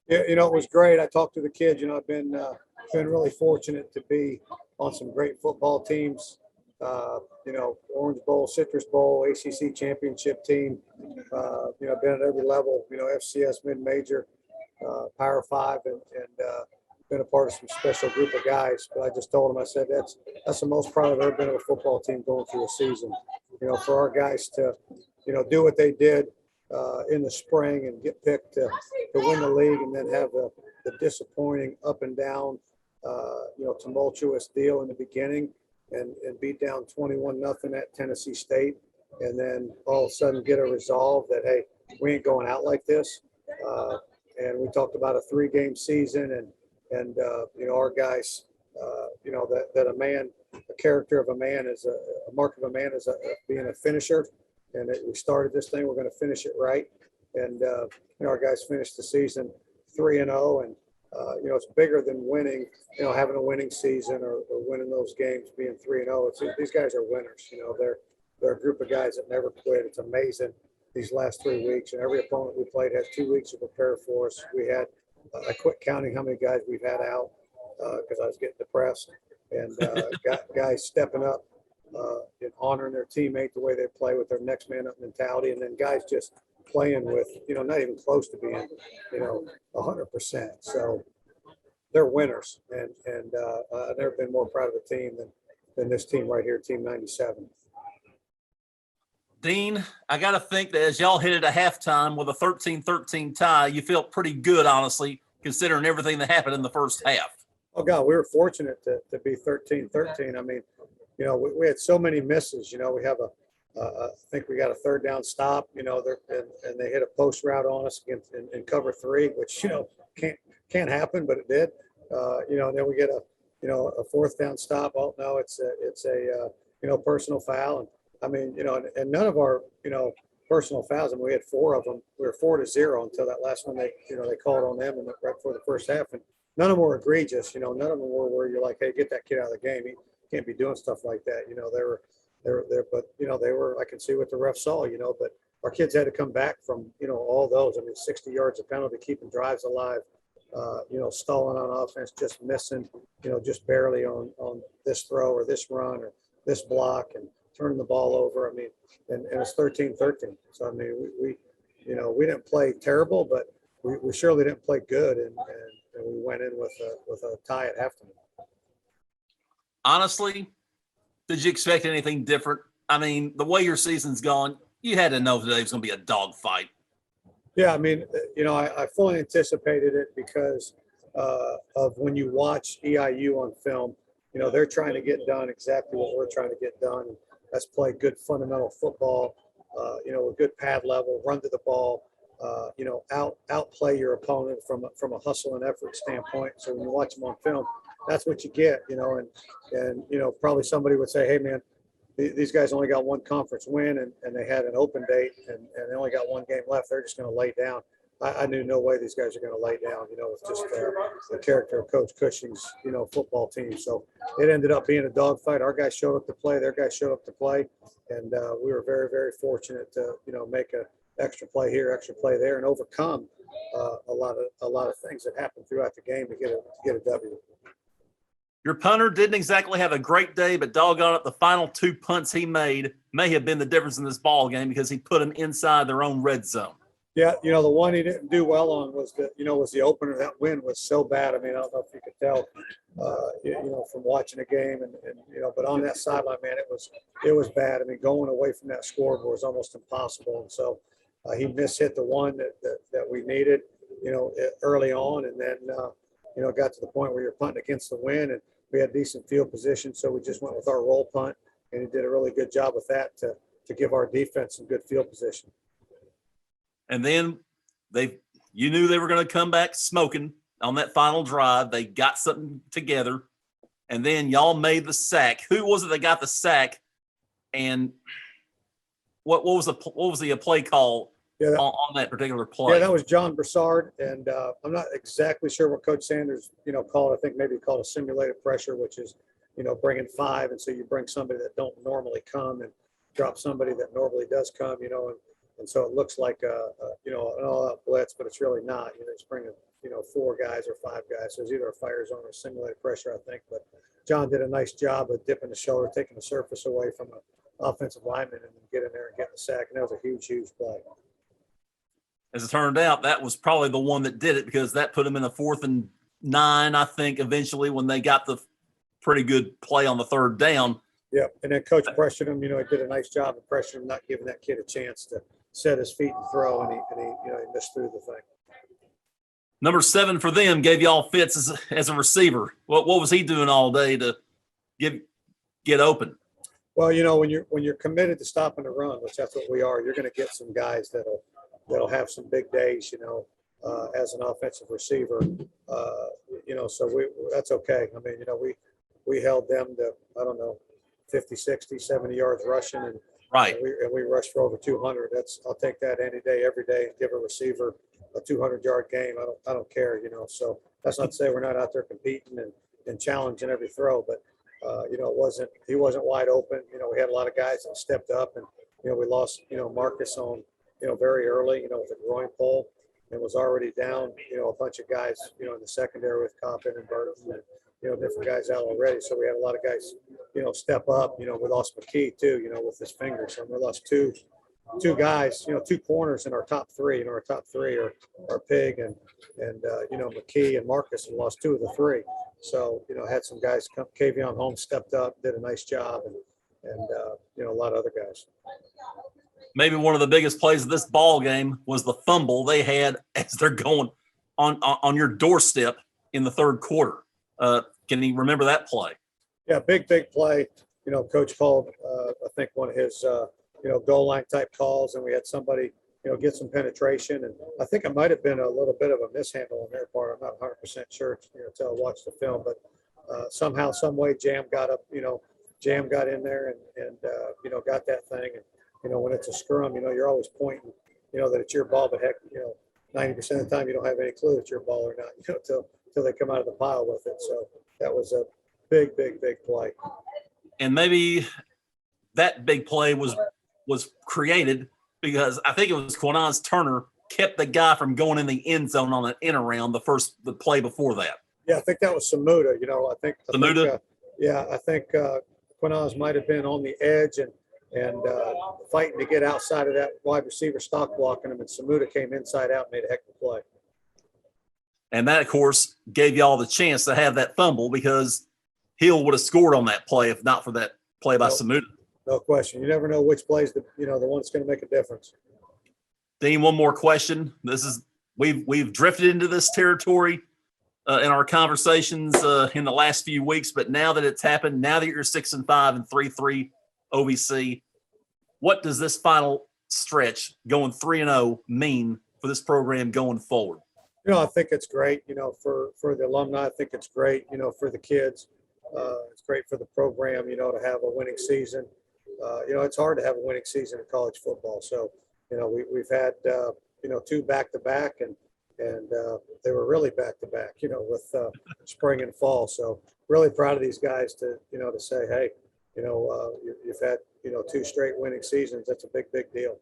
Yeah, it was great. I talked to the kids. I've been really fortunate to be on some great football teams. Orange Bowl, Citrus Bowl, ACC championship team. Been at every level. FCS mid-major, Power Five, and been a part of some special group of guys. But I just told them, I said that's the most proud I've ever been of a football team going through a season. For our guys to, do what they did in the spring and get picked to win the league, and then have the disappointing up and down, tumultuous deal in the beginning, and beat down 21-0 at Tennessee State, and then all of a sudden get a resolve that, hey, we ain't going out like this. And we talked about a 3-game season, and our guys, that a character of a man is a mark of a man is being a finisher. And we started this thing. We're going to finish it right. And our guys finished the season 3-0, and it's bigger than winning. Having a winning season or winning those games, being 3-0. These guys are winners. They're a group of guys that never quit. It's amazing these last 3 weeks, and every opponent we played had 2 weeks to prepare for us. We had I quit counting how many guys we've had out because I was getting depressed, and guys stepping up and honoring their teammate the way they play with their next man up mentality, and then guys just playing with, not even close to being, 100%. So they're winners, and I've never been more proud of a team than this team right here, Team 97. Dean, I got to think that as y'all hit it at halftime with a 13-13 tie, you felt pretty good, honestly, considering everything that happened in the first half. Oh, God, we were fortunate to be 13-13. I mean, we had so many misses. We have I think we got a third down stop, and they hit a post route on us against in cover 3, which, can't happen, but it did. And then we get a fourth down stop. Oh, no, it's a personal foul. And I mean, and none of our, personal fouls, and we had 4 of them. We were 4-0 until that last one they called on them, and right before the first half. And none of them were egregious. None of them were where you're like, hey, get that kid out of the game. He can't be doing stuff like that. They were there, but they were. I can see what the ref saw. But our kids had to come back from all those. I mean, 60 yards of penalty, keeping drives alive. Stalling on offense, just missing. Just barely on this throw or this run or this block, and turning the ball over. I mean, and it's 13-13. So I mean, we didn't play terrible, but we surely didn't play good, and we went in with a tie at halftime. Honestly, did you expect anything different? I mean, the way your season's gone, you had to know today was going to be a dogfight. Yeah, I mean, I fully anticipated it because of when you watch EIU on film. They're trying to get done exactly what we're trying to get done. That's play good fundamental football, with good pad level, run to the ball, outplay your opponent from a hustle and effort standpoint. So when you watch them on film, that's what you get, and probably somebody would say, hey, man, these guys only got one conference win, and they had an open date, and they only got one game left. They're just going to lay down. I knew no way these guys are going to lay down, with just the character of Coach Cushing's, football team. So it ended up being a dogfight. Our guys showed up to play. Their guys showed up to play. And we were very, very fortunate to, make an extra play here, extra play there, and overcome a lot of things that happened throughout the game to get a W. Your punter didn't exactly have a great day, but doggone it, the final 2 punts he made may have been the difference in this ball game because he put them inside their own red zone. Yeah, the one he didn't do well on was the opener. That wind was so bad. I mean, I don't know if you could tell, from watching the game, and but on that sideline, man, it was bad. I mean, going away from that scoreboard was almost impossible. And so he mishit the one that we needed, early on, and then got to the point where you're punting against the wind, and we had decent field position, so we just went with our roll punt, and he did a really good job with that to give our defense some good field position. And then you knew they were going to come back smoking on that final drive. They got something together, and then y'all made the sack. Who was it that got the sack? And what was the play call on that particular play? Yeah, that was John Broussard, and I'm not exactly sure what Coach Sanders called. I think maybe he called a simulated pressure, which is bringing 5, and so you bring somebody that don't normally come and drop somebody that normally does come, and so it looks like an all-out blitz, but it's really not. It's bringing 4 guys or 5 guys. So it was either a fire zone or simulated pressure, I think. But John did a nice job of dipping the shoulder, taking the surface away from an offensive lineman, and then get in there and get the sack. And that was a huge, huge play. As it turned out, that was probably the one that did it, because that put them in a 4th and 9, I think, eventually, when they got the pretty good play on the 3rd down. Yeah, and then coach pressured him. He did a nice job of pressuring him, not giving that kid a chance to set his feet and throw, and he missed through the thing. Number 7 for them gave y'all fits as a receiver. What was he doing all day to get open? Well, when you're committed to stopping the run, which that's what we are, you're going to get some guys that'll have some big days, as an offensive receiver. So that's okay. I mean, we held them to, I don't know, 50, 60, 70 yards rushing, and right. We rushed for over 200. I'll take that any day, every day, and give a receiver a 200-yard game. I don't care, So that's not to say we're not out there competing and challenging every throw, but he wasn't wide open. We had a lot of guys that stepped up, and we lost Marcus on very early, with a groin pull, and was already down a bunch of guys in the secondary with Coppin and Burton and different guys out already. So we had a lot of guys step up. We lost McKee too, with his finger. So we lost two guys, 2 corners in our top 3. Our top 3 are Pig and McKee and Marcus, and lost 2 of the 3. So had some guys come. Kavion Holmes stepped up, did a nice job, and a lot of other guys. Maybe one of the biggest plays of this ball game was the fumble they had as they're going on your doorstep in the 3rd quarter. Can you remember that play? Yeah, big play. Coach called, I think, one of his, goal line type calls, and we had somebody, get some penetration. And I think it might have been a little bit of a mishandle on their part. I'm not 100% sure, until I watched the film. But somehow, some way, Jam got up, Jam got in there and got that thing. And, when it's a scrum, you're always pointing, that it's your ball. But heck, 90% of the time, you don't have any clue it's your ball or not, till they come out of the pile with it. So that was a big play. And maybe that big play was created because I think it was Quinon's Turner kept the guy from going in the end zone on an in around the play before that. Yeah, I think that was Samuda. I think Quinon's might have been on the edge and fighting to get outside of that wide receiver stock blocking him, and Samuda came inside out and made a heck of a play. And that, of course, gave y'all the chance to have that fumble, because Hill would have scored on that play if not for that play by Samuda. No question. You never know which play's the one that's going to make a difference. Dean, one more question. We've drifted into this territory in our conversations in the last few weeks, but now that it's happened, now that you're 6-5 and 3-3 OVC, what does this final stretch going 3-0 mean for this program going forward? I think it's great, for the alumni. I think it's great, for the kids. It's great for the program, to have a winning season. It's hard to have a winning season in college football. So, we've had, 2 back-to-back, and they were really back-to-back, with spring and fall. So really proud of these guys to say, hey, you've had, 2 straight winning seasons. That's a big deal.